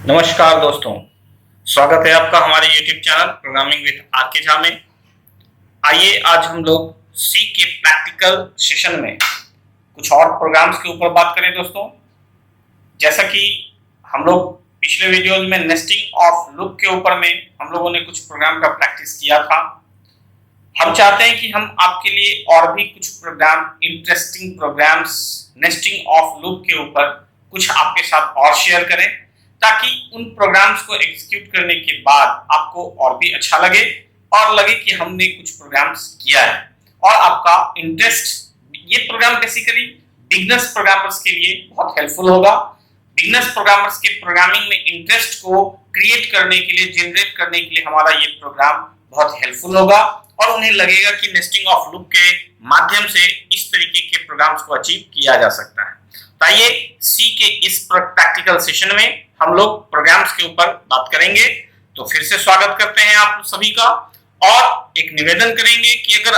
नमस्कार दोस्तों, स्वागत है आपका हमारे YouTube channel programming with R K Jha में। आइए आज हम लोग सी के प्रैक्टिकल सेशन में कुछ और प्रोग्राम्स के ऊपर बात करें दोस्तों। जैसा कि हम लोग पिछले वीडियोस में नेस्टिंग ऑफ लूप के ऊपर में हम लोगों ने कुछ प्रोग्राम का प्रैक्टिस किया था। हम चाहते हैं कि हम आपके लिए और भी कुछ program, interesting programs nesting of loop के ऊपर कुछ आपके साथ और शेयर करें, ताकि उन प्रोग्राम्स को एग्जीक्यूट करने के बाद आपको और भी अच्छा लगे और लगे कि हमने कुछ प्रोग्राम्स किया है और आपका इंटरेस्ट। ये प्रोग्राम बेसिकली बिगिनर्स प्रोग्रामर्स के लिए बहुत हेल्पफुल होगा। बिगिनर्स प्रोग्रामर्स के प्रोग्रामिंग में इंटरेस्ट को क्रिएट करने के लिए, जनरेट करने के लिए हमारा ये प्रोग्राम बहुत हेल्पफुल होगा और उन्हें लगेगा कि नेस्टिंग ऑफ लूप के माध्यम से इस तरीके के प्रोग्राम्स को अचीव किया जा सकता है। तो आइए सी के इस प्रैक्टिकल सेशन में हम लोग प्रोग्राम्स के ऊपर बात करेंगे। तो फिर से स्वागत करते हैं आप सभी का और एक निवेदन करेंगे कि अगर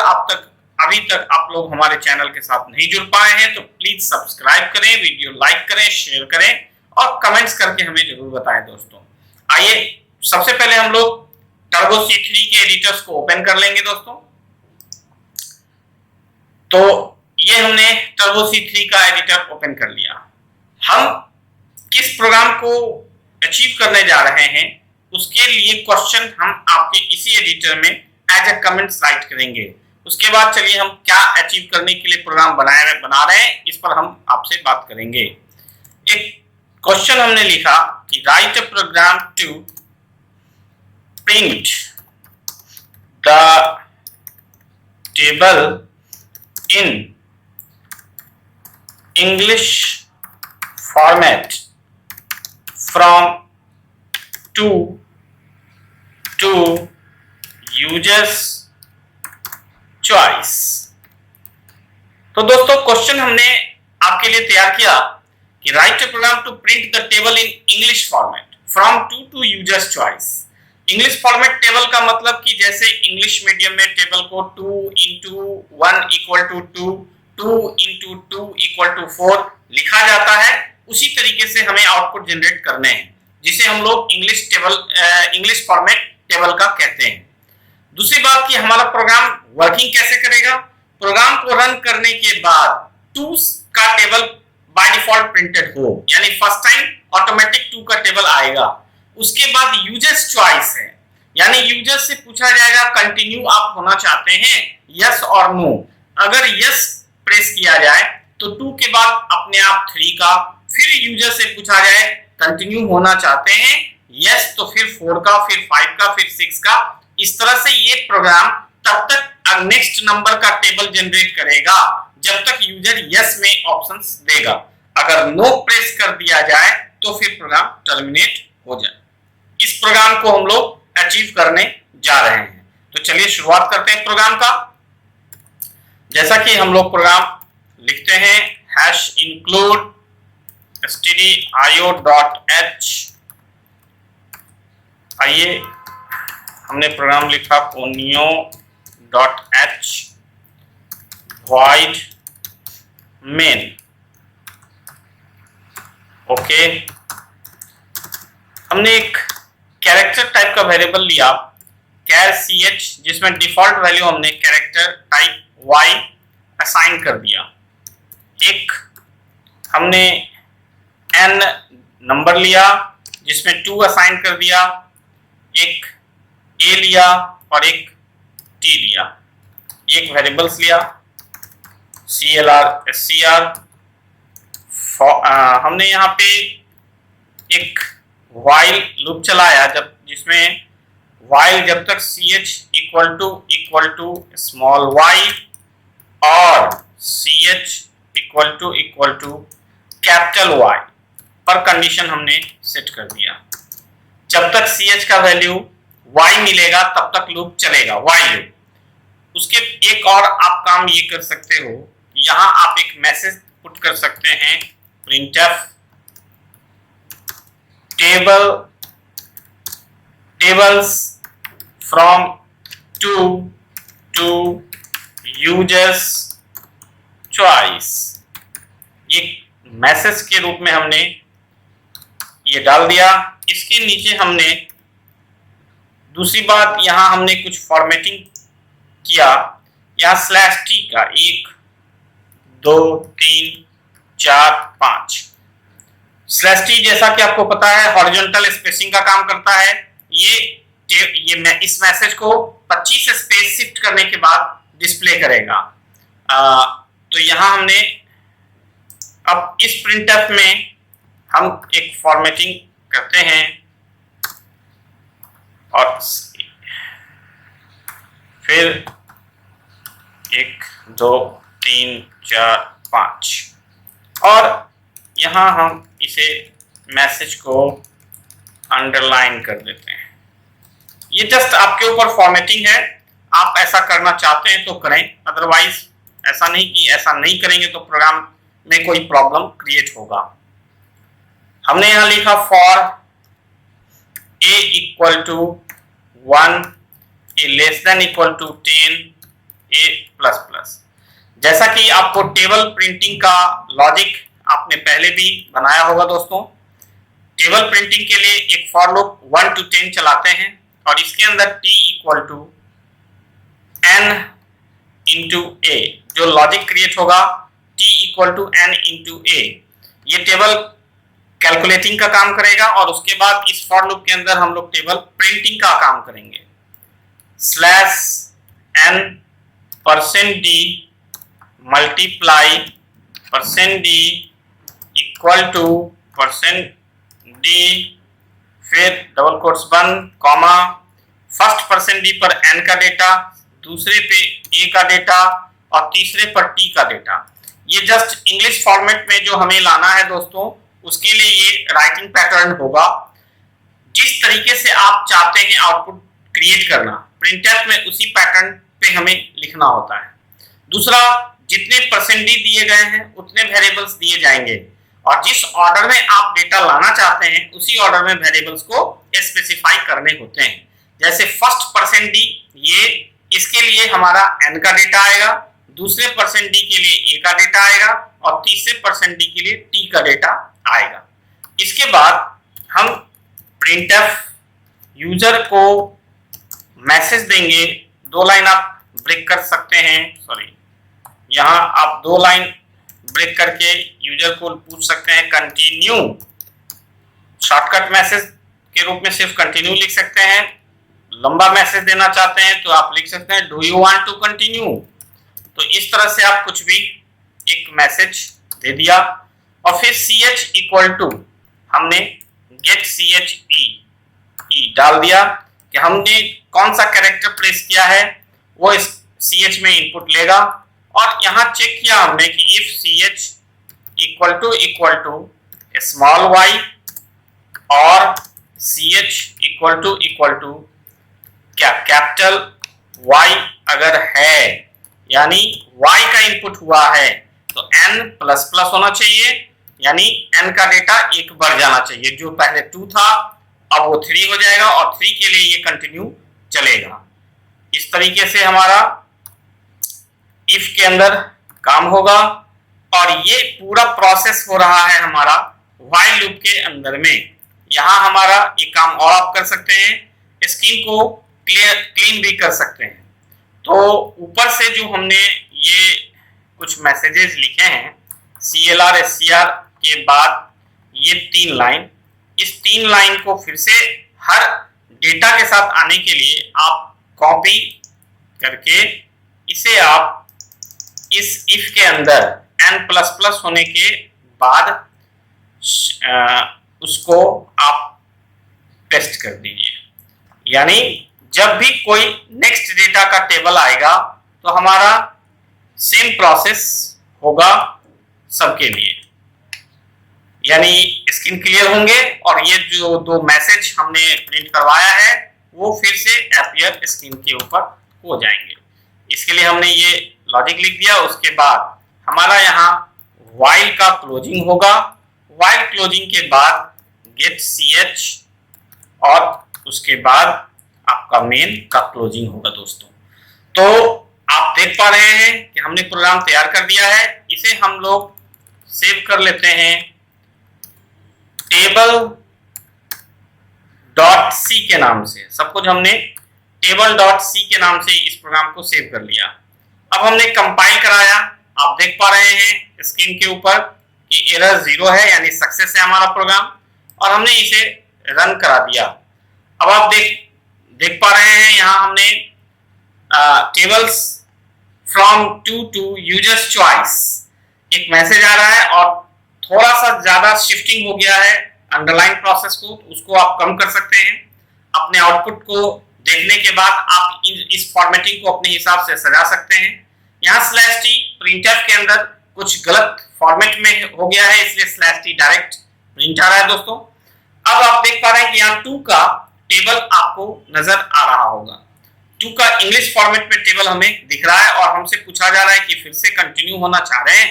अभी तक आप लोग हमारे चैनल के साथ नहीं जुड़ पाए हैं तो प्लीज सब्सक्राइब करें, वीडियो लाइक करें, शेयर करें और कमेंट्स करके हमें जरूर बताएं दोस्तों। आइए सबसे पहले हम लोग टर्बो C3 के एडिटर्स को ओपन कर लेंगे दोस्तों। तो ये हमने टर्बो C3 का एडिटर ओपन कर लिया। हम किस प्रोग्राम को अचीव करने जा रहे हैं उसके लिए क्वेश्चन हम आपके इसी एडिटर में एज ए कमेंट्स राइट करेंगे। उसके बाद चलिए हम क्या अचीव करने के लिए प्रोग्राम बना रहे हैं इस पर हम आपसे बात करेंगे। एक क्वेश्चन हमने लिखा कि write a program to print the table in English format from to users choice। तो दोस्तों क्वेश्चन हमने आपके लिए तैयार किया कि write a program to print the table in English format from to users choice. English format table का मतलब कि जैसे इंग्लिश मीडियम में टेबल को 2 into 1 equal to 2, 2 into 2 equal to 4 लिखा जाता है, उसी तरीके से हमें आउटपुट जनरेट करने हैं, जिसे हम लोग इंग्लिश फॉर्मेट टेबल का कहते हैं। दूसरी बात कि हमारा प्रोग्राम वर्किंग कैसे करेगा। प्रोग्राम को रन करने के बाद 2 का टेबल बाय डिफॉल्ट प्रिंटेड हो, यानी फर्स्ट टाइम ऑटोमेटिक 2 का टेबल आएगा। उसके बाद यूजर्स चॉइस है, यानी यूजर से पूछा जाएगा कंटिन्यू आप होना चाहते हैं, यस और नो। अगर यस प्रेस किया जाए तो 2 के बाद अपने आप 3 का, फिर यूजर से पूछा जाए कंटिन्यू होना चाहते हैं, यस तो फिर 4 का, फिर 5 का, फिर 6 का। इस तरह से ये प्रोग्राम तब तक नेक्स्ट नंबर का टेबल जनरेट करेगा जब तक यूजर यस में ऑप्शंस देगा। अगर नो प्रेस कर दिया जाए तो फिर प्रोग्राम टर्मिनेट हो जाए। इस प्रोग्राम को हम लोग अचीव करने जा रहे हैं। तो चलिए शुरुआत करते हैं प्रोग्राम का। जैसा कि हम लोग प्रोग्राम लिखते हैं #include stdio.h। आइए हमने प्रोग्राम लिखा conio.h void main। ओके, हमने एक कैरेक्टर टाइप का वेरिएबल लिया char ch, जिसमें डिफॉल्ट वैल्यू हमने कैरेक्टर टाइप y असाइन कर दिया। एक हमने n नंबर लिया जिसमें 2 असाइन कर दिया, एक a लिया और एक t लिया। एक वेरिएबल्स लिया clr scr। हमने यहाँ पे एक while लूप चलाया जिसमें while जब तक ch equal to small y और ch equal to capital Y पर कंडीशन हमने सेट कर दिया। जब तक ch का वैल्यू y मिलेगा तब तक लूप चलेगा, while लूप। उसके एक और आप काम ये कर सकते हो, यहाँ आप एक मैसेज पुट कर सकते हैं printf tables from to users choice। ये मैसेज के रूप में हमने ये डाल दिया। इसके नीचे हमने दूसरी बात, यहां हमने कुछ फॉर्मेटिंग किया। यहाँ /t का 1 2 3 4 5 /t जैसा कि आपको पता है हॉरिजॉन्टल स्पेसिंग का काम करता है। ये इस मैसेज को 25 स्पेस शिफ्ट करने के बाद डिस्प्ले करेगा। तो यहाँ हमने अब इस प्रिंटफ में हम एक फॉर्मेटिंग करते हैं और फिर 1 2 3 4 5 और यहाँ हम इसे मैसेज को अंडरलाइन कर देते हैं। ये जस्ट आपके ऊपर फॉर्मेटिंग है, आप ऐसा करना चाहते हैं तो करें, अदरवाइज ऐसा नहीं कि ऐसा नहीं करेंगे तो प्रोग्राम में कोई प्रॉब्लम क्रिएट होगा। हमने यहाँ लिखा for a equal to 1, a less than equal to 10, a plus plus. जैसा कि आपको टेबल प्रिंटिंग का लॉजिक आपने पहले भी बनाया होगा दोस्तों, टेबल प्रिंटिंग के लिए एक फॉर लूप 1 to 10 चलाते हैं और इसके अंदर t equal to n into a जो लॉजिक क्रिएट होगा t equal to n into a, ये टेबल कैलकुलेटिंग का काम करेगा और उसके बाद इस फॉर लूप के अंदर हम लोग टेबल प्रिंटिंग का काम करेंगे। /n%d multiply %d equal to %d फिर डबल कोट्स बंद कॉमा, फर्स्ट %d पर n का डेटा, दूसरे पे a का डेटा और तीसरे पर t का डेटा। ये जस्ट इंग्लिश फॉर्मेट में जो हमें लाना है दोस्तों, उसके लिए ये राइटिंग पैटर्न होगा। जिस तरीके से आप चाहते हैं आउटपुट क्रिएट करना, प्रिंटफ में उसी पैटर्न पे हमें लिखना होता है। दूसरा, जितने %d दिए गए हैं उतने वेरिएबल्स दिए जाएंगे और जिस ऑर्डर में आप डेटा लाना चाहते हैं उसी ऑर्डर में वेरिएबल्स को स्पेसिफाई करने होते हैं। जैसे फर्स्ट %d, ये इसके लिए हमारा n का डेटा आएगा, दूसरे %d के लिए a का डेटा आएगा और तीसरे %d के लिए t का डेटा आएगा। इसके बाद हम प्रिंटफ यूजर को मैसेज देंगे। 2 लाइन आप ब्रेक कर सकते हैं, सॉरी यहाँ आप 2 लाइन ब्रेक करके यूजर को पूछ सकते हैं कंटिन्यू। शॉर्टकट मैसेज के रूप में सिर्फ कंटिन्यू लिख सकते हैं। लंबा मैसेज देना चाहते हैं तो आप लिख सकते हैं do you want to continue. तो इस तरह से आप कुछ भी एक मैसेज दे दिया और फिर ch इक्वल टू हमने गेट ch डाल दिया कि हमने कौन सा कैरेक्टर प्लेस किया है वो इस ch में इनपुट लेगा और यहाँ चेक किया हमने कि if ch equal to small y और ch इक्वल टू क्या कैपिटल Y अगर है, यानी y का इनपुट हुआ है तो n प्लस प्लस होना चाहिए, यानी n का डेटा 1 बढ़ जाना चाहिए। जो पहले 2 था अब वो 3 हो जाएगा और 3 के लिए ये कंटिन्यू चलेगा। इस तरीके से हमारा इफ के अंदर काम होगा और ये पूरा प्रोसेस हो रहा है हमारा व्हाइल लूप के अंदर में। यहाँ हमारा एक काम और आप कर सकते हैं, स्क्रीन को क्लीन भी कर सकते हैं। तो ऊपर से जो हमने ये कुछ मैसेजेस लिखे हैं CLR SCR के बाद ये 3 लाइन, इस 3 लाइन को फिर से हर डेटा के साथ आने के लिए आप कॉपी करके इसे आप इस इफ के अंदर n++ होने के बाद उसको आप पेस्ट कर दीजिए। यानी जब भी कोई नेक्स्ट डेटा का टेबल आएगा तो हमारा सेम प्रोसेस होगा सबके लिए, यानी स्क्रीन क्लियर होंगे और ये जो 2 मैसेज हमने प्रिंट करवाया है वो फिर से अपीयर स्क्रीन के ऊपर हो जाएंगे। इसके लिए हमने ये लॉजिक लिख दिया। उसके बाद हमारा यहाँ व्हाइल का क्लोजिंग होगा, व्हाइल क्लोजिंग के बाद गेट ch और उसके बाद आपका मेन का क्लोजिंग होगा दोस्तों। तो आप देख पा रहे हैं कि हमने प्रोग्राम तैयार कर दिया है। इसे हम लोग सेव कर लेते हैं टेबल डॉट सी के नाम से, सब कुछ हमने टेबल डॉट सी के नाम से इस प्रोग्राम को सेव कर लिया। अब हमने कंपाइल कराया, आप देख पा रहे हैं स्क्रीन के ऊपर कि एरर 0 है, यानी सक्सेस है हमारा प्रोग्राम, और हमने इसे रन करा दिया। अब आप देख पा रहे हैं यहाँ हमने tables from to users choice एक मैसेज आ रहा है, और थोड़ा सा ज्यादा शिफ्टिंग हो गया है अंडरलाइन प्रोसेस को, उसको आप कम कर सकते हैं। अपने आउटपुट को देखने के बाद आप इस फॉर्मेटिंग को अपने हिसाब से सजा सकते हैं। यहाँ /t प्रिंटफ के अंदर कुछ गलत फॉर्मेट में हो गया है, इसलिए /t डायरेक्ट प्रिंट आ रहा है दोस्तों। अब आप देख पा रहे हैं कि यहाँ 2 का टेबल आपको नजर आ रहा होगा। 2 का इंग्लिश फॉर्मेट में टेबल हमें दिख रहा है, और हमसे पूछा जा रहा है कि फिर से कंटिन्यू होना चाह रहे हैं,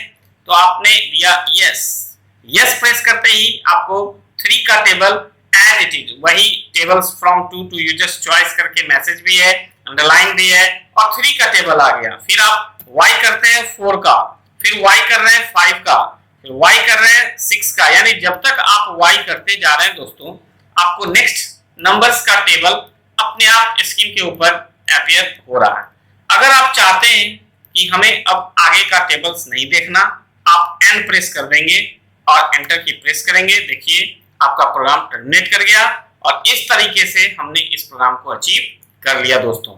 तो आपने दिया यस प्रेस करते ही आपको 3 का टेबल एज इट इज, वही tables from to users choice करके मैसेज भी है, अंडरलाइन भी है, और 3 का टेबल आ गया। फिर आप y करते हैं 4 का, फिर y कर रहे हैं 5 का, फिर y कर रहे हैं 6 का, यानी जब तक आप y करते जा रहे हैं दोस्तों, आपको नेक्स्ट नंबर्स का टेबल अपने आप स्क्रीन के ऊपर अपीयर हो रहा है। अगर आप चाहते हैं कि हमें अब आगे का टेबल्स नहीं देखना, आप एंड प्रेस कर देंगे और एंटर की प्रेस करेंगे। देखिए आपका प्रोग्राम टर्मिनेट कर गया, और इस तरीके से हमने इस प्रोग्राम को अचीव कर लिया दोस्तों।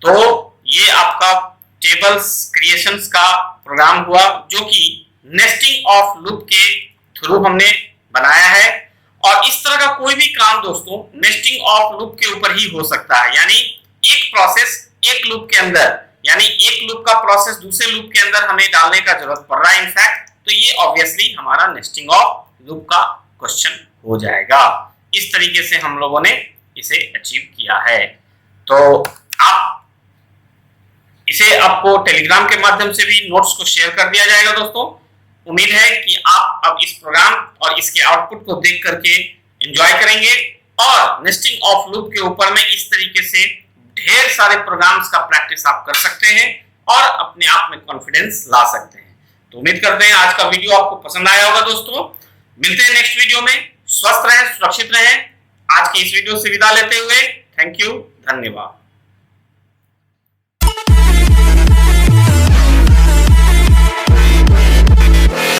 तो ये आपका टेबल्स क्रिएशंस का प्रोग्राम हुआ, जो कि नेस्टिंग ऑफ लूप के थ्रू हमने बनाया है। और इस तरह का कोई भी काम दोस्तों नेस्टिंग ऑफ लूप के ऊपर ही हो सकता है, यानी एक प्रोसेस एक लूप के अंदर, यानी एक लूप का प्रोसेस दूसरे लूप के अंदर हमें डालने का जरूरत पड़ रहा है इनफैक्ट, तो ये ऑब्वियसली हमारा नेस्टिंग ऑफ लूप का क्वेश्चन हो जाएगा। इस तरीके से हम लोगों ने इसे अचीव किया है। तो आप इसे आपको टेलीग्राम के माध्यम से भी नोट्स को शेयर कर दिया जाएगा दोस्तों। उम्मीद है कि आप अब इस प्रोग्राम और इसके आउटपुट को देख करके एंजॉय करेंगे, और नेस्टिंग ऑफ लूप के ऊपर में इस तरीके से ढेर सारे प्रोग्राम्स का प्रैक्टिस आप कर सकते हैं और अपने आप में कॉन्फिडेंस ला सकते हैं। तो उम्मीद करते हैं आज का वीडियो आपको पसंद आया होगा दोस्तों। मिलते हैं नेक्स्ट वीडियो में। स्वस्थ रहें, सुरक्षित रहें। आज की इस वीडियो से विदा लेते हुए थैंक यू, धन्यवाद।